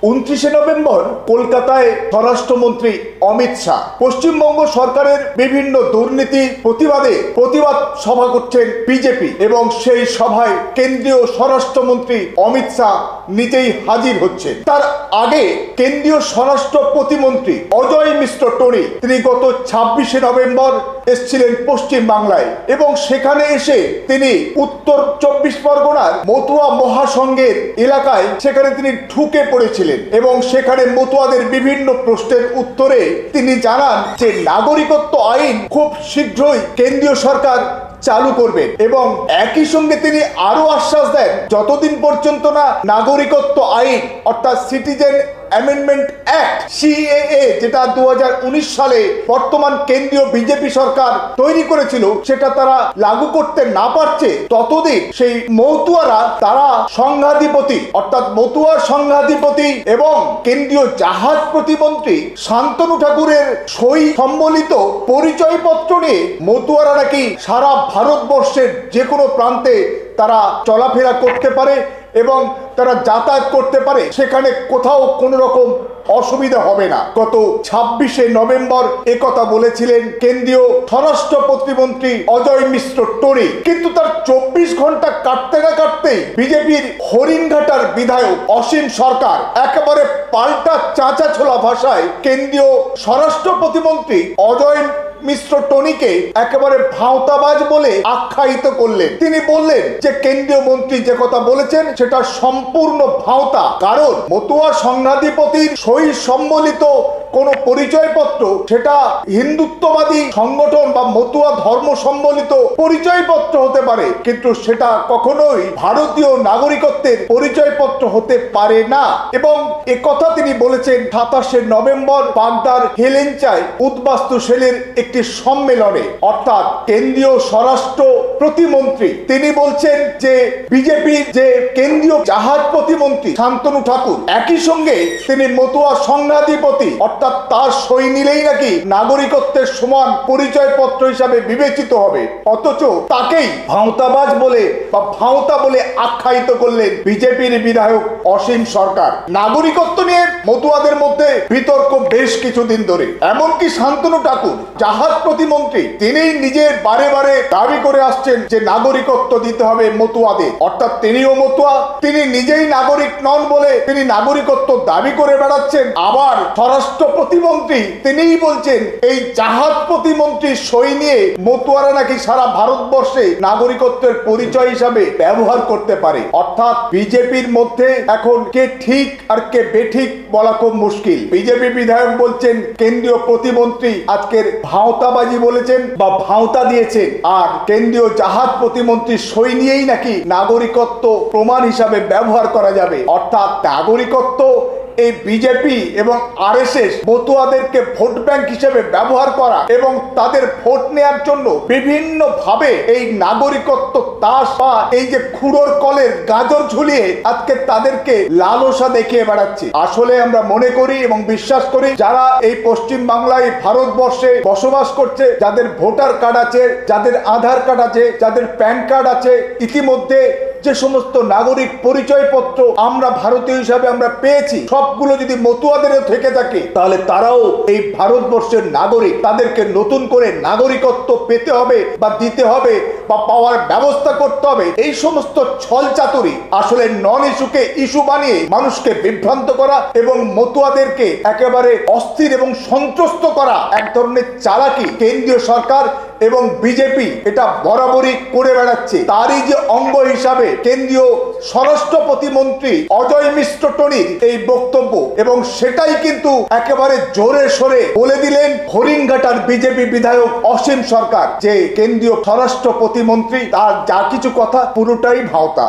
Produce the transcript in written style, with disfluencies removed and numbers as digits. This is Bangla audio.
29 নভেম্বর কলকাতায় স্বরাষ্ট্রমন্ত্রী অমিত শাহ পশ্চিমবঙ্গ সরকারের বিভিন্ন দুর্নীতি প্রতিবাদ সভা করছেন বিজেপি এবং সেই সভায় কেন্দ্রীয় স্বরাষ্ট্রমন্ত্রী অমিত শাহ নিজেই হাজির হচ্ছেন। তার আগে কেন্দ্রীয় স্বরাষ্ট্র প্রতিমন্ত্রী অজয় মিশ্র টনি তিনি গত 26 নভেম্বর এসেছিলেন পশ্চিম বাংলায় এবং সেখানে এসে তিনি উত্তর 24 পরগনার মতুয়া মহাসংঘের এলাকায় সেখানে তিনি ঢুকে পড়েছিলেন এবং সেখানে মতুয়াদের বিভিন্ন প্রশ্নের উত্তরে তিনি জানান যে নাগরিকত্ব আইন খুব শীঘ্রই কেন্দ্রীয় সরকার চালু করবেন এবং একই সঙ্গে তিনি আরো আশ্বাস দেন যতদিন পর্যন্ত না নাগরিকত্ব আইন অর্থাৎ সিটিজেন অ্যামেন্ডমেন্ট অ্যাক্ট সিএএ যেটা 2019 সালে বর্তমান কেন্দ্রীয় বিজেপি সরকার তৈরি করেছিল সেটা তারা লাগু করতে না পারছে ততদিন সেই মতুয়ারা তারা সংঘাধিপতি অর্থাৎ মতুয়ার সংঘাধিপতি এবং কেন্দ্রীয় জাহাজ প্রতিমন্ত্রী শান্তনু ঠাকুরের সই সম্বলিত পরিচয়পত্র নিয়ে মতুয়ারা নাকি সারা ভারতবর্ষের যে কোনো প্রান্তে তারা চলাফেরা করতে পারে এবং তারা যাতায়াত করতে পারে, সেখানে কোথাও কোনো রকম অসুবিধা হবে না। গত 26 নভেম্বর একথা বলেছিলেন কেন্দ্রীয় স্বরাষ্ট্র প্রতিমন্ত্রী অজয় মিশ্র টনি, কিন্তু তার 24 ঘন্টা কাটতে না কাটতেই বিজেপির হরিণঘাটার বিধায়ক অসীম সরকার একেবারে পাল্টা চাঁচা ছোলা ভাষায় কেন্দ্রীয় স্বরাষ্ট্র প্রতিমন্ত্রী অজয় মিশ্র টনিকে একেবারে ভাওতাবাজ বলে আখ্যায়িত করলেন। তিনি বললেন যে কেন্দ্রীয় মন্ত্রী যে কথা বলেছেন সেটা সম্পূর্ণ ভাওতা, কারণ মতুয়া সংঘাধিপতির সই সম্বলিত কোন পরিচয়পত্র সেটা হিন্দুত্ববাদী সংগঠন বা মতুয়া ধর্ম সম্বলিত পরিচয়পত্র হতে পারে, কিন্তু সেটা কখনোই ভারতীয় নাগরিকত্বের পরিচয়পত্র হতে পারে না। এবং একথা তিনি বলেছেন 27 নভেম্বর বাগদার হেলেঞ্চায় উদ্বাস্তু সেলের একটি সম্মেলনে, অর্থাৎ কেন্দ্রীয় স্বরাষ্ট্র প্রতিমন্ত্রী তিনি বলছেন যে বিজেপির যে কেন্দ্রীয় জাহাজ প্রতিমন্ত্রী শান্তনু ঠাকুর একই সঙ্গে তিনি মতুয়া সংঘাধিপতি অর্থাৎ তার সই নিলেই নাকি নাগরিকত্বের সমান পরিচয়পত্র হিসাবে বিবেচিত হবে, অথচ তাকেই ভাওতাবাজ বলে বা ভাওতা বলে আখ্যায়িত করলেন বিজেপির বিধায়ক অসীম সরকার। নাগরিকত্ব নিয়ে মতুয়াদের মধ্যে বিতর্ক বেশ কিছুদিন ধরে, এমনকি শান্তনু ঠাকুর জাহাজ প্রতিমন্ত্রী তিনি নিজের বারে বারে দাবি করে আসছেন যে নাগরিকত্ব দিতে হবে মতুয়াদের, অর্থাৎ তিনিও মতুয়া, তিনি নিজেই নাগরিক নন বলে তিনি নাগরিকত্ব দাবি করে বেড়াচ্ছেন। আবার স্বরাষ্ট্র প্রতিমন্ত্রী তিনিই বলছেন এই জাহাজ প্রতিমন্ত্রী সই নিয়ে মতুয়ারা নাকি সারা ভারতবর্ষে নাগরিকত্বের পরিচয় হিসাবে ব্যবহার করতে পারে। অর্থাৎ বিজেপির মধ্যে এখন কে ঠিক আর কে বেঠিক বলা খুব মুশকিল। বিজেপি বিধায়ক বলছেন কেন্দ্রীয় প্রতিমন্ত্রী আজকের ভাওতাবাজি বলেছেন বা ভাওতা দিয়েছেন, আর কেন্দ্রীয় জাহাজ প্রতিমন্ত্রী সই নিয়েই নাকি নাগরিকত্ব প্রমাণ হিসাবে ব্যবহার করা যাবে। অর্থাৎ নাগরিকত্ব এই বিজেপি এবং আরএসএস মতুয়াদেরকে ভোট ব্যাংক হিসেবে ব্যবহার করা এবং তাদের ভোট নেওয়ার জন্য বিভিন্ন ভাবে এই নাগরিকত্ব তাস বা এই যে খুঁড়োর কলের গাজর ঝুলিয়ে আজকে তাদেরকে লালসা দেখিয়ে বেড়াচ্ছে। আসলে আমরা মনে করি এবং বিশ্বাস করি যারা এই পশ্চিম বাংলায় ভারতবর্ষে বসবাস করছে, যাদের ভোটার কার্ড আছে, যাদের আধার কার্ড আছে, যাদের প্যান কার্ড আছে, ইতিমধ্যে যে সমস্ত নাগরিক পরিচয়পত্র আমরা ভারতীয় হিসাবে আমরা পেয়েছি সবগুলো যদি মতুয়াদেরও থেকে থাকে তাহলে তারাও এই ভারতবর্ষের নাগরিক, তাদেরকে নতুন করে নাগরিকত্ব পেতে হবে বা দিতে হবে বা পাওয়ার ব্যবস্থা করতে হবে। এই সমস্ত ছলচাতুরি আসলে নন ইস্যুকে ইস্যু বানিয়ে মানুষকে বিভ্রান্ত করা এবং মতুয়াদেরকে একেবারে অস্থির এবং সন্ত্রস্ত করা এক ধরনের চালাকি কেন্দ্রীয় সরকার এবং বিজেপি এটা বরাবরই করে বেড়াচ্ছে। তারই যে অঙ্গ হিসাবে কেন্দ্রীয় স্বরাষ্ট্র প্রতিমন্ত্রী অজয় মিশ্র টনির এই বক্তব্য, এবং সেটাই কিন্তু একেবারে জোরে সোরে বলে দিলেন হরিণঘাটার বিজেপি বিধায়ক অসীম সরকার যে কেন্দ্রীয় স্বরাষ্ট্র প্রতিমন্ত্রী তার যা কিছু কথা পুরোটাই ভাওতা।